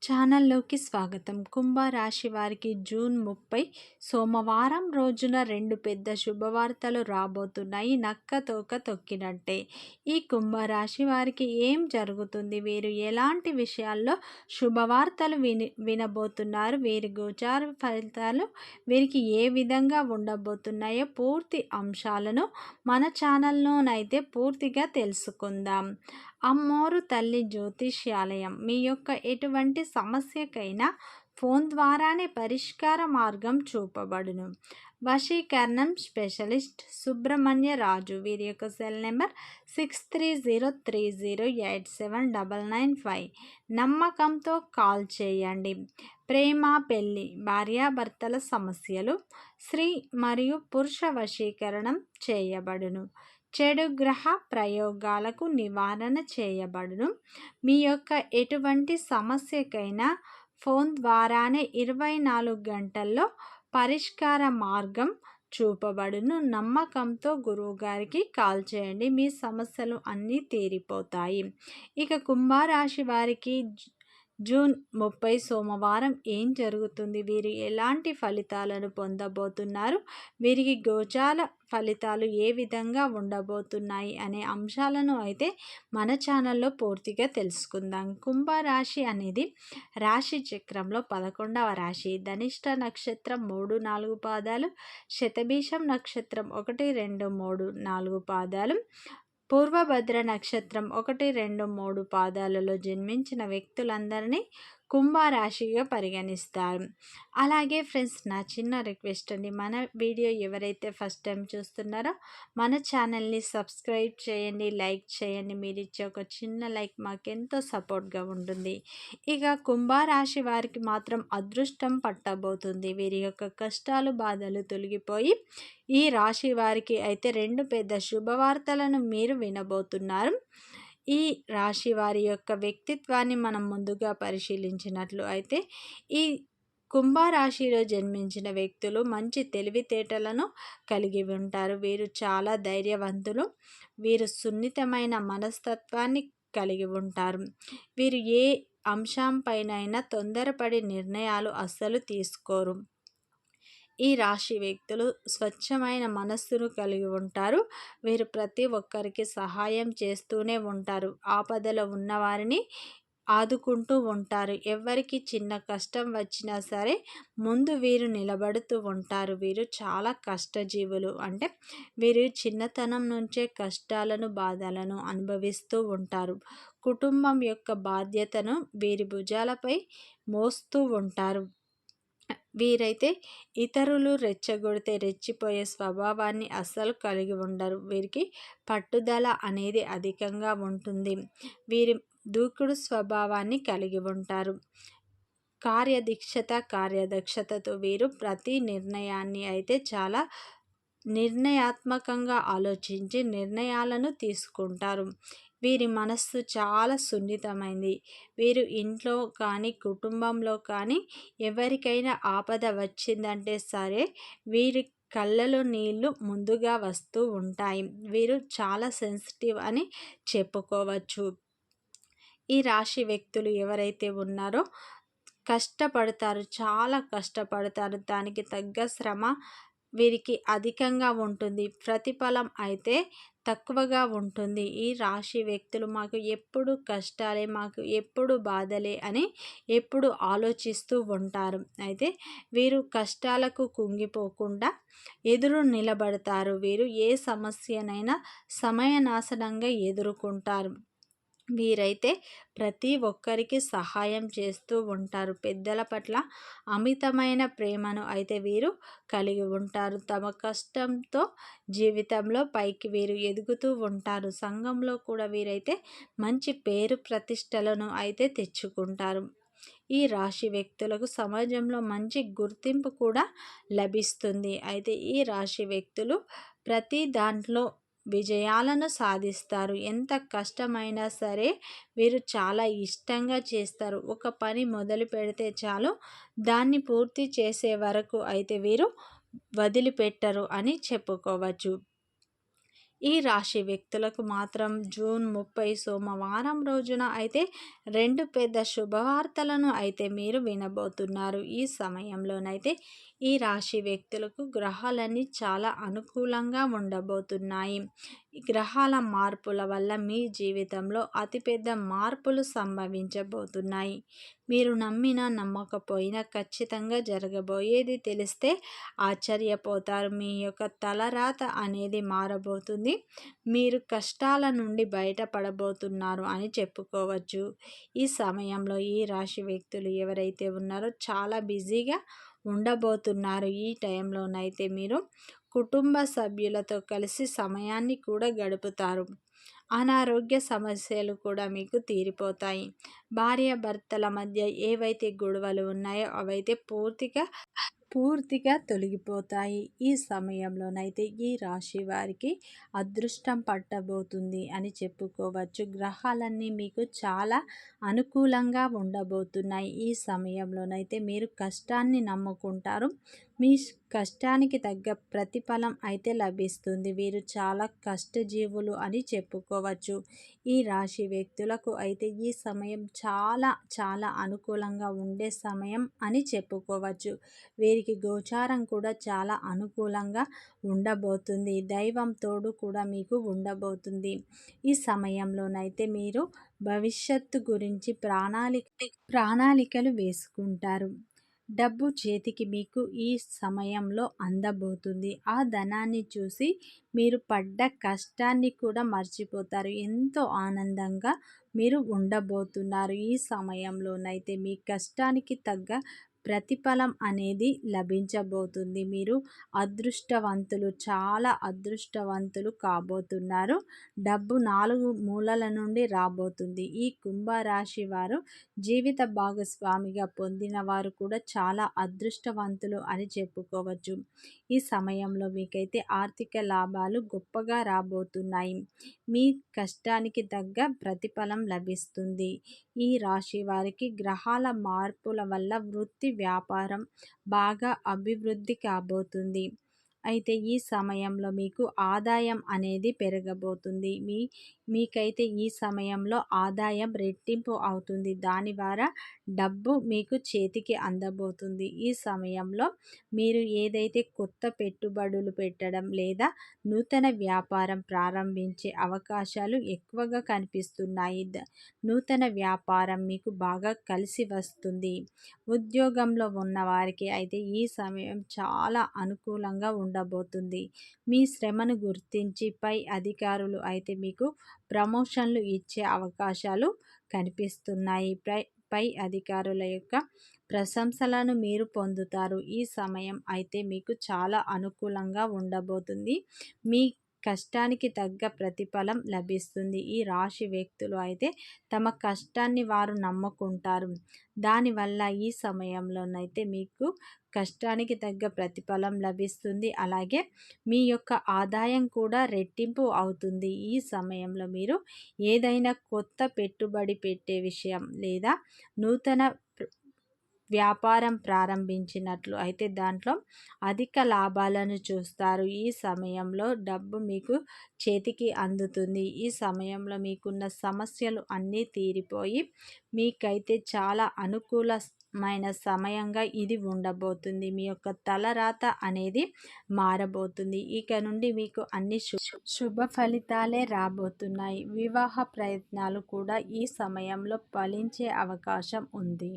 ఛానల్లోకి స్వాగతం. కుంభరాశి వారికి జూన్ 30 సోమవారం రోజున 2 పెద్ద శుభవార్తలు రాబోతున్నాయి. నక్క తోక తొక్కినట్టే. ఈ కుంభరాశి వారికి ఏం జరుగుతుంది? వీరు ఎలాంటి విషయాల్లో శుభవార్తలు వినబోతున్నారు? వీరి గోచార ఫలితాలు వీరికి ఏ విధంగా ఉండబోతున్నాయో పూర్తి అంశాలను మన ఛానల్లోనైతే పూర్తిగా తెలుసుకుందాం. అమ్మోరు తల్లి జ్యోతిష్యాలయం మీ యొక్క ఎటువంటి సమస్యకైనా ఫోన్ ద్వారానే పరిష్కార మార్గం చూపబడును. వశీకరణం స్పెషలిస్ట్ సుబ్రహ్మణ్య రాజు. వీరి యొక్క సెల్ నెంబర్ 6303087995. నమ్మకంతో కాల్ చేయండి. ప్రేమ, పెళ్లి, భార్యాభర్తల సమస్యలు, స్త్రీ మరియు పురుష వశీకరణం చేయబడును. చెడు గ్రహ ప్రయోగాలకు నివారణ చేయబడును. మీ యొక్క ఎటువంటి సమస్యకైనా ఫోన్ ద్వారానే 24 గంటల్లో పరిష్కార మార్గం చూపబడును. నమ్మకంతో గురువుగారికి కాల్ చేయండి. మీ సమస్యలు అన్నీ తీరిపోతాయి. ఇక కుంభరాశి వారికి జూన్ 30 సోమవారం ఏం జరుగుతుంది? వీరు ఎలాంటి ఫలితాలను పొందబోతున్నారు? వీరికి గోచార ఫలితాలు ఏ విధంగా ఉండబోతున్నాయి అనే అంశాలను అయితే మన ఛానల్లో పూర్తిగా తెలుసుకుందాం. కుంభరాశి అనేది రాశి చక్రంలో 11వ రాశి. ధనిష్ట నక్షత్రం 3, 4 పాదాలు, శతభిషం నక్షత్రం 1, 2, 3, 4 పాదాలు, పూర్వభద్ర నక్షత్రం 1, 2, 3 పాదాలలో జన్మించిన వ్యక్తులందరినీ కుంభరాశిగా పరిగణిస్తారు. అలాగే ఫ్రెండ్స్, నా చిన్న రిక్వెస్ట్ అండి, మన వీడియో ఎవరైతే ఫస్ట్ టైం చూస్తున్నారో మన ఛానల్ని సబ్స్క్రైబ్ చేయండి, లైక్ చేయండి. మీరు ఇచ్చే ఒక చిన్న లైక్ మాకెంతో సపోర్ట్గా ఉంటుంది. ఇక కుంభరాశి వారికి మాత్రం అదృష్టం పట్టబోతుంది. వీరి యొక్క కష్టాలు, బాధలు తొలగిపోయి ఈ రాశి వారికి అయితే 2 పెద్ద శుభవార్తలను మీరు వినబోతున్నారు. ఈ రాశి వారి యొక్క వ్యక్తిత్వాన్ని మనం ముందుగా పరిశీలించినట్లు అయితే ఈ కుంభరాశిలో జన్మించిన వ్యక్తులు మంచి తెలివితేటలను కలిగి ఉంటారు. వీరు చాలా ధైర్యవంతులు. వీరు సున్నితమైన మనస్తత్వాన్ని కలిగి ఉంటారు. వీరు ఏ అంశంపైనైనా తొందరపడి నిర్ణయాలు అస్సలు తీసుకోరు. ఈ రాశి వ్యక్తులు స్వచ్ఛమైన మనస్సును కలిగి ఉంటారు. వీరు ప్రతి ఒక్కరికి సహాయం చేస్తూనే ఉంటారు. ఆపదలో ఉన్నవారిని ఆదుకుంటూ ఉంటారు. ఎవరికి చిన్న కష్టం వచ్చినా సరే ముందు వీరు నిలబడుతూ ఉంటారు. వీరు చాలా కష్టజీవులు. అంటే వీరు చిన్నతనం నుంచే కష్టాలను, బాధలను అనుభవిస్తూ ఉంటారు. కుటుంబం యొక్క బాధ్యతను వీరి భుజాలపై మోస్తూ ఉంటారు. వీరైతే ఇతరులు రెచ్చగొడితే రెచ్చిపోయే స్వభావాన్ని అస్సలు కలిగి ఉండరు. వీరికి పట్టుదల అనేది అధికంగా ఉంటుంది. వీరి దూకుడు స్వభావాన్ని కలిగి ఉంటారు. కార్యదక్షతతో వీరు ప్రతి నిర్ణయాన్ని అయితే చాలా నిర్ణయాత్మకంగా ఆలోచించి నిర్ణయాలను తీసుకుంటారు. వీరి మనస్సు చాలా సున్నితమైంది. వీరు ఇంట్లో కానీ కుటుంబంలో కానీ ఎవరికైనా ఆపద వచ్చిందంటే సరే వీరి కళ్ళలో నీళ్లు ముందుగా వస్తూ ఉంటాయి. వీరు చాలా సెన్సిటివ్ అని చెప్పుకోవచ్చు. ఈ రాశి వ్యక్తులు ఎవరైతే ఉన్నారో కష్టపడతారు, చాలా కష్టపడతారు. దానికి తగ్గ శ్రమ వీరికి అధికంగా ఉంటుంది. ప్రతిఫలం అయితే తక్కువగా ఉంటుంది. ఈ రాశి వ్యక్తులు మాకు ఎప్పుడు కష్టాలే, మాకు ఎప్పుడు బాధలే అని ఎప్పుడు ఆలోచిస్తూ ఉంటారు. అయితే వీరు కష్టాలకు కుంగిపోకుండా ఎదురు నిలబడతారు. వీరు ఏ సమస్యనైనా సమయనాశనంగా ఎదుర్కొంటారు. వీరైతే ప్రతి ఒక్కరికి సహాయం చేస్తూ ఉంటారు. పెద్దల పట్ల అమితమైన ప్రేమను అయితే వీరు కలిగి ఉంటారు. తమ కష్టంతో జీవితంలో పైకి వీరు ఎదుగుతూ ఉంటారు. సంఘంలో కూడా వీరైతే మంచి పేరు ప్రతిష్టలను అయితే తెచ్చుకుంటారు. ఈ రాశి వ్యక్తులకు సమాజంలో మంచి గుర్తింపు కూడా లభిస్తుంది. అయితే ఈ రాశి వ్యక్తులు ప్రతి దాంట్లో విజయాలను సాధిస్తారు. ఎంత కష్టమైనా సరే వీరు చాలా ఇష్టంగా చేస్తారు. ఒక పని మొదలు పెడితే చాలు దాన్ని పూర్తి చేసే వరకు అయితే వీరు వదిలిపెట్టరు అని చెప్పుకోవచ్చు. ఈ రాశి వ్యక్తులకు మాత్రం జూన్ 30 సోమవారం రోజున అయితే 2 పెద్ద శుభవార్తలను అయితే మీరు వినబోతున్నారు. ఈ సమయంలోనైతే ఈ రాశి వ్యక్తులకు గ్రహాలన్నీ చాలా అనుకూలంగా ఉండబోతున్నాయి. ఈ గ్రహాల మార్పుల వల్ల మీ జీవితంలో అతిపెద్ద మార్పులు సంభవించబోతున్నాయి. మీరు నమ్మినా నమ్మకపోయినా ఖచ్చితంగా జరగబోయేది తెలిస్తే ఆశ్చర్యపోతారు. మీ యొక్క తలరాత అనేది మారబోతుంది. మీరు కష్టాల నుండి బయటపడబోతున్నారు అని చెప్పుకోవచ్చు. ఈ సమయంలో ఈ రాశి వ్యక్తులు ఎవరైతే ఉన్నారో చాలా బిజీగా ఉండబోతున్నారు. ఈ టైంలోనైతే మీరు కుటుంబ సభ్యులతో కలిసి సమయాన్ని కూడా గడుపుతారు. అనారోగ్య సమస్యలు కూడా మీకు తీరిపోతాయి. భార్యాభర్తల మధ్య ఏవైతే గొడవలు ఉన్నాయో అవైతే పూర్తిగా తొలగిపోతాయి. ఈ సమయంలోనైతే ఈ రాశి వారికి అదృష్టం పట్టబోతుంది అని చెప్పుకోవచ్చు. గ్రహాలన్నీ మీకు చాలా అనుకూలంగా ఉండబోతున్నాయి. ఈ సమయంలోనైతే మీరు కష్టాన్ని నమ్ముకుంటారు. మీ కష్టానికి తగ్గ ప్రతిఫలం అయితే లభిస్తుంది. వీరు చాలా కష్టజీవులు అని చెప్పుకోవచ్చు. ఈ రాశి వ్యక్తులకు అయితే ఈ సమయం చాలా అనుకూలంగా ఉండే సమయం అని చెప్పుకోవచ్చు. వీరికి గోచారం కూడా చాలా అనుకూలంగా ఉండబోతుంది. దైవం తోడు కూడా మీకు ఉండబోతుంది. ఈ సమయంలోనైతే మీరు భవిష్యత్తు గురించి ప్రణాళికలు వేసుకుంటారు. డబ్బు చేతికి మీకు ఈ సమయంలో అందబోతుంది. ఆ ధనాన్ని చూసి మీరు పడ్డ కష్టాన్ని కూడా మర్చిపోతారు. ఎంతో ఆనందంగా మీరు ఉండబోతున్నారు. ఈ సమయంలోనైతే మీ కష్టానికి తగ్గ ప్రతిఫలం అనేది లభించబోతుంది. మీరు అదృష్టవంతులు, చాలా అదృష్టవంతులు కాబోతున్నారు. డబ్బు 4 మూలల నుండి రాబోతుంది. ఈ కుంభరాశి వారు జీవిత భాగస్వామిగా పొందిన వారు కూడా చాలా అదృష్టవంతులు అని చెప్పుకోవచ్చు. ఈ సమయంలో మీకైతే ఆర్థిక లాభాలు గొప్పగా రాబోతున్నాయి. మీ కష్టానికి తగ్గ ప్రతిఫలం లభిస్తుంది. ఈ రాశి వారికి గ్రహాల మార్పుల వల్ల వృత్తి వ్యాపారం బాగా అభివృద్ధి కాబోతుంది. అయితే ఈ సమయంలో మీకు ఆదాయం అనేది పెరగబోతుంది. మీకైతే ఈ సమయంలో ఆదాయం రెట్టింపు అవుతుంది. దాని ద్వారా డబ్బు మీకు చేతికి అందబోతుంది. ఈ సమయంలో మీరు ఏదైతే కొత్త పెట్టుబడులు పెట్టడం లేదా నూతన వ్యాపారం ప్రారంభించే అవకాశాలు ఎక్కువగా కనిపిస్తున్నాయి. నూతన వ్యాపారం మీకు బాగా కలిసి వస్తుంది. ఉద్యోగంలో ఉన్నవారికి అయితే ఈ సమయం చాలా అనుకూలంగా ఉండబోతుంది. మీ శ్రమను గుర్తించి పై అధికారులు అయితే మీకు ప్రమోషన్లు ఇచ్చే అవకాశాలు కనిపిస్తున్నాయి. పై అధికారుల యొక్క ప్రశంసలను మీరు పొందుతారు. ఈ సమయం అయితే మీకు చాలా అనుకూలంగా ఉండబోతుంది. మీ కష్టానికి తగ్గ ప్రతిఫలం లభిస్తుంది. ఈ రాశి వ్యక్తులు అయితే తమ కష్టాన్ని వారు నమ్ముకుంటారు. దానివల్ల ఈ సమయంలోనైతే మీకు కష్టానికి తగ్గ ప్రతిఫలం లభిస్తుంది. అలాగే మీ యొక్క ఆదాయం కూడా రెట్టింపు అవుతుంది. ఈ సమయంలో మీరు ఏదైనా కొత్త పెట్టుబడి పెట్టే విషయం లేదా నూతన వ్యాపారం ప్రారంభించినట్లు అయితే దాంట్లో అధిక లాభాలను చూస్తారు. ఈ సమయంలో డబ్బు మీకు చేతికి అందుతుంది. ఈ సమయంలో మీకున్న సమస్యలు అన్నీ తీరిపోయి మీకైతే చాలా అనుకూలమైన సమయంగా ఇది ఉండబోతుంది. మీ యొక్క తలరాత అనేది మారబోతుంది. ఇక నుండి మీకు అన్ని శుభ ఫలితాలే రాబోతున్నాయి. వివాహ ప్రయత్నాలు కూడా ఈ సమయంలో ఫలించే అవకాశం ఉంది.